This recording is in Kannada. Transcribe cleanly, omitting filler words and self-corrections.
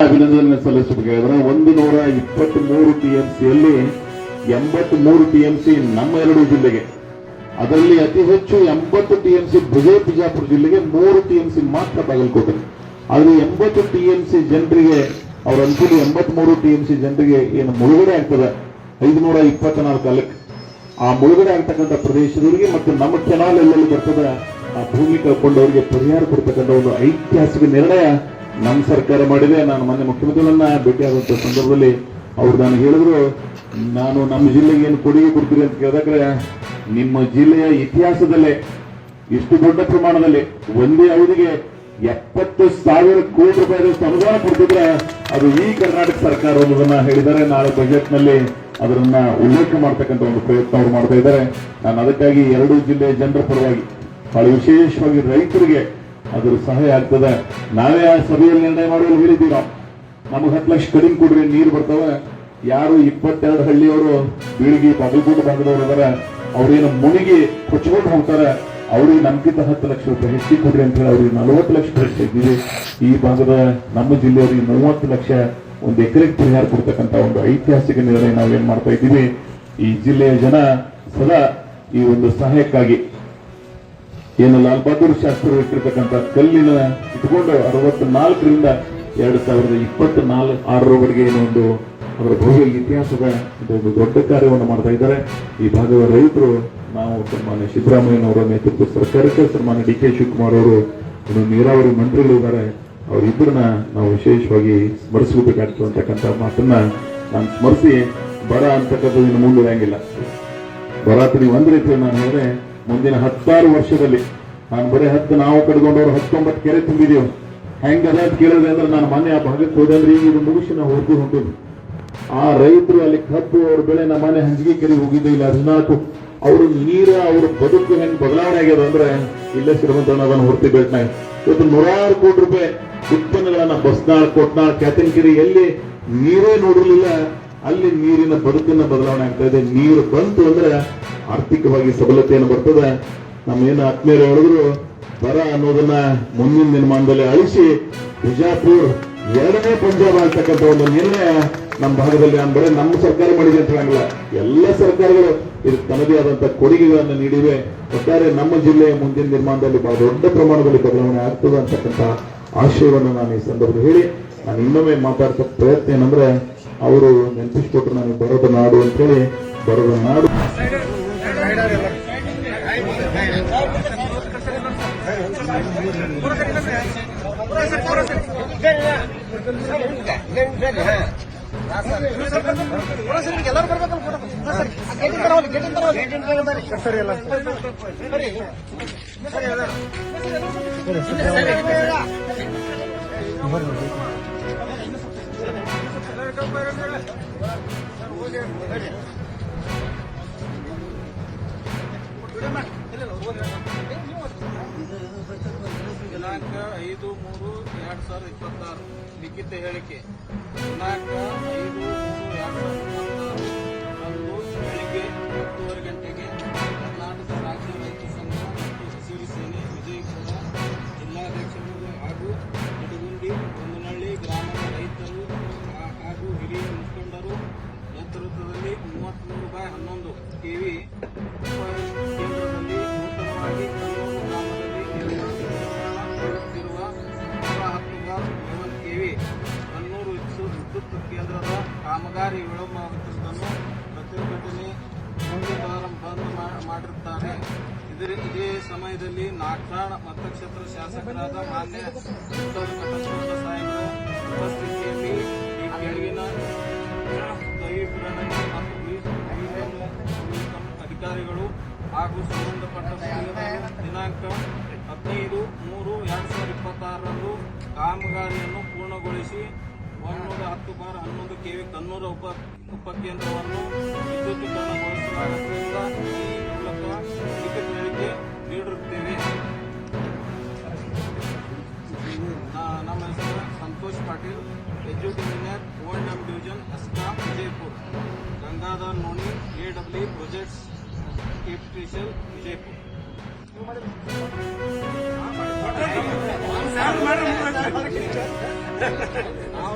ಅಭಿನಂದನೆ ಸಲ್ಲಿಸಬೇಕಾದ್ರೆ 123 ಟಿಎಂಸಿಯಲ್ಲಿ 83 ಟಿಎಂಸಿ ನಮ್ಮ 2 ಜಿಲ್ಲೆಗೆ, ಅದರಲ್ಲಿ ಅತಿ ಹೆಚ್ಚು 80 ಟಿಎಂಸಿ ಬಿಜಾಪುರ ಜಿಲ್ಲೆಗೆ, 3 ಟಿಎಂಸಿ ಮಾತ್ರ ಬಾಗಲಕೋಟೆ. ಆದ್ರೆ 80 ಟಿಎಂಸಿ ಜನರಿಗೆ ಅವರ ಅನುಕೂಲ 83 ಟಿಎಂಸಿ ಜನರಿಗೆ ಏನು ಮುಳುಗಡೆ ಆಗ್ತದೆ 524 ಅಲಕ್, ಆ ಮುಳುಗಡೆ ಆಗ್ತಕ್ಕಂಥ ಪ್ರದೇಶದವರಿಗೆ ಮತ್ತು ನಮ್ಮ ಕೆನಾಲ್ ಎಲ್ಲೆಲ್ಲಿ ಬರ್ತದೆ ಆ ಭೂಮಿ ಕಳ್ಕೊಂಡವರಿಗೆ ಪರಿಹಾರ ಕೊಡ್ತಕ್ಕಂಥ ಒಂದು ಐತಿಹಾಸಿಕ ನಿರ್ಣಯ ನಮ್ಮ ಸರ್ಕಾರ ಮಾಡಿದೆ. ನಾನು ಮೊನ್ನೆ ಮುಖ್ಯಮಂತ್ರಿಗಳನ್ನ ಭೇಟಿಯಾಗುವಂತ ಸಂದರ್ಭದಲ್ಲಿ ಅವ್ರು ನಾನು ಹೇಳಿದ್ರು, ನಾನು ನಮ್ಮ ಜಿಲ್ಲೆಗೆ ಏನು ಕೊಡುಗೆ ಕೊಡ್ತೀರಿ ಅಂತ ಕೇಳಿದ್ರೆ, ನಿಮ್ಮ ಜಿಲ್ಲೆಯ ಇತಿಹಾಸದಲ್ಲೇ ಇಷ್ಟು ದೊಡ್ಡ ಪ್ರಮಾಣದಲ್ಲಿ ಒಂದೇ ಅವಧಿಗೆ 70,000 ಕೋಟಿ ರೂಪಾಯಿದಷ್ಟು ಅನುದಾನ ಕೊಡ್ತಿದ್ರೆ ಅದು ಈ ಕರ್ನಾಟಕ ಸರ್ಕಾರ ಅನ್ನೋದನ್ನ ಹೇಳಿದ್ದಾರೆ. ನಾಳೆ ಬಜೆಟ್ ನಲ್ಲಿ ಅದನ್ನ ಉಲ್ಲೇಖ ಮಾಡ್ತಕ್ಕಂಥ ಒಂದು ಪ್ರಯತ್ನ ಅವರು ಮಾಡ್ತಾ ಇದ್ದಾರೆ. ನಾನು ಅದಕ್ಕಾಗಿ 2 ಜಿಲ್ಲೆಯ ಜನರ ಪರವಾಗಿ ಬಹಳ ವಿಶೇಷವಾಗಿ ರೈತರಿಗೆ ಅದ್ರ ಸಹಾಯ ಆಗ್ತದೆ. ನಾವೇ ಆ ಸಭೆಯಲ್ಲಿ ನಿರ್ಣಯ ಮಾಡುವಲ್ಲಿ ಹೇಳಿದ್ದೀವಿ, ನಾವು ನಮಗೆ 10 ಲಕ್ಷ ಕಡಿಮೆ ಕೊಡ್ರಿ, ನೀರು ಬರ್ತವೆ. ಯಾರು 22 ಹಳ್ಳಿಯವರು ಬೀಳಿಗೆ ಬಾಗಲಕೋಟೆ ಭಾಗದವರು ಅದರ ಅವ್ರೇನು ಮುನಿಗಿ ಕೊಚ್ಕೊಂಡು ಹೋಗ್ತಾರೆ, ಅವ್ರಿಗೆ ನಮ್ಗಿಂತ 10 ಲಕ್ಷ ರೂಪಾಯಿ ಹೆಚ್ಚಿಗೆ ಕೊಡ್ರಿ ಅಂತ ಹೇಳಿ ಅವ್ರಿಗೆ 40 ಲಕ್ಷ ಹೆಚ್ಚಿದ್ದೀವಿ. ಈ ಭಾಗದ ನಮ್ಮ ಜಿಲ್ಲೆಯವರಿಗೆ 30 ಲಕ್ಷ ಒಂದು ಎಕರೆಗೆ ಪರಿಹಾರ ಕೊಡ್ತಕ್ಕಂಥ ಒಂದು ಐತಿಹಾಸಿಕ ನಿರ್ಣಯ ನಾವೇನ್ ಮಾಡ್ತಾ ಇದ್ದೀವಿ. ಈ ಜಿಲ್ಲೆಯ ಜನ ಸದಾ ಈ ಒಂದು ಸಹಾಯಕ್ಕಾಗಿ ಏನು ಲಾಲ್ ಬಹದ್ದೂರ್ ಶಾಸ್ತ್ರಿ ಇಟ್ಟಿರ್ತಕ್ಕಂಥ ಕಲ್ಲಿನ ಇಟ್ಕೊಂಡು 64ರಿಂದ 2026ರವರೆಗೆ ಏನೋ ಒಂದು ಅವರ ಭವ್ಯ ಇತಿಹಾಸದ ಒಂದು ದೊಡ್ಡ ಕಾರ್ಯವನ್ನು ಮಾಡ್ತಾ ಇದ್ದಾರೆ. ಈ ಭಾಗದ ರೈತರು ನಾವು ಸನ್ಮಾನ್ಯ ಸಿದ್ದರಾಮಯ್ಯನವರ ನೇತೃತ್ವ ಸರ್ಕಾರಕ್ಕೆ, ಸನ್ಮಾನ್ಯ ಡಿ ಕೆ ಶಿವಕುಮಾರ್ ಅವರು ಇನ್ನು ನೀರಾವರಿ ಮಂತ್ರಿಗಳು ಇದ್ದಾರೆ, ಅವರಿಬ್ಬರನ್ನ ನಾವು ವಿಶೇಷವಾಗಿ ಸ್ಮರಿಸಬೇಕಾಗ್ತದೆ ಅಂತಕ್ಕಂಥ ಮಾತನ್ನ ನಾನು ಸ್ಮರಿಸಿ, ಬರ ಅಂತಕ್ಕಂಥದ್ದು ಇನ್ನು ಮುಂದುವರಿಯಂಗಿಲ್ಲ. ಬರ ನೀವು ಒಂದ್ ರೀತಿ ನಾನು ಹೇಳಿದ್ರೆ ಮುಂದಿನ 16 ವರ್ಷದಲ್ಲಿ ನಾನು ಬರೀ ನಾವು ಕಡ್ಕೊಂಡವ್ರು 19 ಕೆರೆ ತುಂಬಿದೀವಿ. ಹೆಂಗದ ಅಂತ ಕೇಳಿದ್ರೆ ಅಂದ್ರೆ ನಾನು ಮೊನ್ನೆ ಆ ಭಾಗಕ್ಕೆ ಹೋದಂದ್ರೆ ಈಗ ಇದು ಮುಗಿಸಿ ನಾವು ಹೊಂಟಿದ್ದು ಆ ರೈತರು ಅಲ್ಲಿ ಕಬ್ಬು ಅವ್ರ ಬೆಳೆ ನಮ್ಮ ಮನೆ ಹಂಜಿಗೆ ಕೆರೆ ಹೋಗಿದ್ದು ಇಲ್ಲ 14 ಅವರು ನೀರ ಅವ್ರ ಬದುಕು ಹೆಂಗ್ ಬದಲಾವಣೆ ಆಗ್ಯದ ಅಂದ್ರೆ ಇಲ್ಲೇ ಶ್ರೀಮಂತನ ಹೊರತಿ ಬೆಟ್ನಾಗ ಇವತ್ತು 100 ಕೋಟಿ ರೂಪಾಯಿ ಉತ್ಪನ್ನಗಳನ್ನ ಬಸ್ನಾಳ್, ಕೊಟ್ನಾಳ್, ಕ್ಯಾತನಗಿರಿ ಎಲ್ಲಿ ನೀರೇ ನೋಡಿರ್ಲಿಲ್ಲ ಅಲ್ಲಿ ನೀರಿನ ಬದುಕನ್ನ ಬದಲಾವಣೆ ಆಗ್ತಾ ಇದೆ. ನೀರು ಬಂತು ಅಂದ್ರೆ ಆರ್ಥಿಕವಾಗಿ ಸಬಲತೆಯನ್ನು ಬರ್ತದೆ. ನಮ್ಮೇನು ಆತ್ಮೀಯರು ಹೇಳಿದ್ರು, ಬರ ಅನ್ನೋದನ್ನ ಮುಂದಿನ ದಿನಮಾನದಲ್ಲಿ ಅಳಿಸಿ ಬಿಜಾಪುರ 2ನೇ ಪಂಜಾಬ್ ಆಗ್ತಕ್ಕಂಥ ಒಂದು ನಿರ್ಣಯ ನಮ್ಮ ಭಾಗದಲ್ಲಿ ನಾನು ಬರೀ ನಮ್ಮ ಸರ್ಕಾರ ಮಾಡಿದೆ ಅಂತ ಹೇಳಂಗಿಲ್ಲ, ಎಲ್ಲ ಸರ್ಕಾರಗಳು ಇದಕ್ಕೆ ತನ್ನದೇ ಆದಂತಹ ಕೊಡುಗೆಗಳನ್ನು ನೀಡಿವೆ. ಒಟ್ಟಾರೆ ನಮ್ಮ ಜಿಲ್ಲೆಯ ಮುಂದಿನ ನಿರ್ಮಾಣದಲ್ಲಿ ಬಹಳ ದೊಡ್ಡ ಪ್ರಮಾಣದಲ್ಲಿ ಬದಲಾವಣೆ ಆಗ್ತದೆ ಅಂತಕ್ಕಂಥ ಆಶಯವನ್ನು ನಾನು ಈ ಸಂದರ್ಭದಲ್ಲಿ ಹೇಳಿ, ನಾನು ಇನ್ನೊಮ್ಮೆ ಮಾತಾಡ್ತಕ್ಕ ಪ್ರಯತ್ನ ಏನಂದ್ರೆ, ಅವರು ನೆನಪಿಸ್ಕೊಟ್ರು ನನಗೆ ಬರೋದ ನಾಡು ಅಂತ ಹೇಳಿ, ಬರೋದ ನಾಡು ದಿನಾಂಕ 5/3/2026 ಲಿಖಿತ ಹೇಳಿಕೆ. ದಿನಾಂಕ 5/3/2026 ಅಂದು ಬೆಳಿಗ್ಗೆ 10:30 ಗಂಟೆಗೆ ಕರ್ನಾಟಕ ರಾಜ್ಯ ರೈತ ಸಂಘ ಮತ್ತು ಹಸಿರು ಸೇನೆ ವಿಜಯಪುರ ಜಿಲ್ಲಾಧ್ಯಕ್ಷರು ಹಾಗೂ ನಡುಗುಂದಿ ಹೊನ್ನಳ್ಳಿ ಗ್ರಾಮದ ರೈತರು ಹಾಗೂ ಹಿರಿಯ ಮುಖಂಡರು ನೇತೃತ್ವದಲ್ಲಿ 33/11 ಕೆವಿ ಕೇಂದ್ರದಲ್ಲಿ ನೂತನವಾಗಿ ಕಲ್ಲೂರು ಗ್ರಾಮದಲ್ಲಿ ನಿರ್ಮಾಣಗೊಳ್ಳುತ್ತಿರುವ 110 ಕೆವಿ ಕನ್ನೂರು ವಿದ್ಯುತ್ ಕೇಂದ್ರದ ಕಾಮಗಾರಿ ವಿಳಂಬವಾಗುತ್ತಿರುವುದನ್ನು ಪ್ರತಿಭಟನೆ ಬಂದ್ ಮಾಡಿರುತ್ತಾರೆ. ಇದೇ ಸಮಯದಲ್ಲಿ ನಾಗಠಾಣ ಮತಕ್ಷೇತ್ರ ಶಾಸಕರಾದ ಮಾನ್ಯ ಉತ್ತರ ಕಟಕೋಟ ಸಾಹೇಬರ ಉಪಸ್ಥಿತಿಯಲ್ಲಿ ಈ ಕೆಳಗಿನ ದೈವೀಕರಣ ಮತ್ತು ಅಧಿಕಾರಿಗಳು ಹಾಗೂ ಸಂಬಂಧಪಟ್ಟ ದಿನಾಂಕ 15/3/2026 ಕಾಮಗಾರಿಯನ್ನು ಪೂರ್ಣಗೊಳಿಸಿ 110/11 ಕೆವಿ ಕನ್ನೂರು ಉಪಕೇಂದ್ರವನ್ನು ವಿದ್ಯುದ್ದೀಕರಣಗೊಳಿಸಲಾಗುವುದರಿಂದ ಈ ಮೂಲಕ ಲಿಖಿತ ಹೇಳಿಕೆ ನೀಡಿರುತ್ತೇವೆ. ನಮ್ಮ ಹೆಸರು ಸಂತೋಷ್ ಪಾಟೀಲ್, ಎಜ್ಯೂಟ್ ಇಂಜಿನಿಯರ್, O&M ಡಿವಿಷನ್, ಅಸ್ಕಾಂ, ವಿಜಯಪುರ. ಗಂಗಾಧರ್ ನೋನಿ, AW ಪ್ರಾಜೆಕ್ಟ್ಸ್, ಕೆಪಿಟಿಷನ್, ವಿಜಯಪುರ. ನಾವು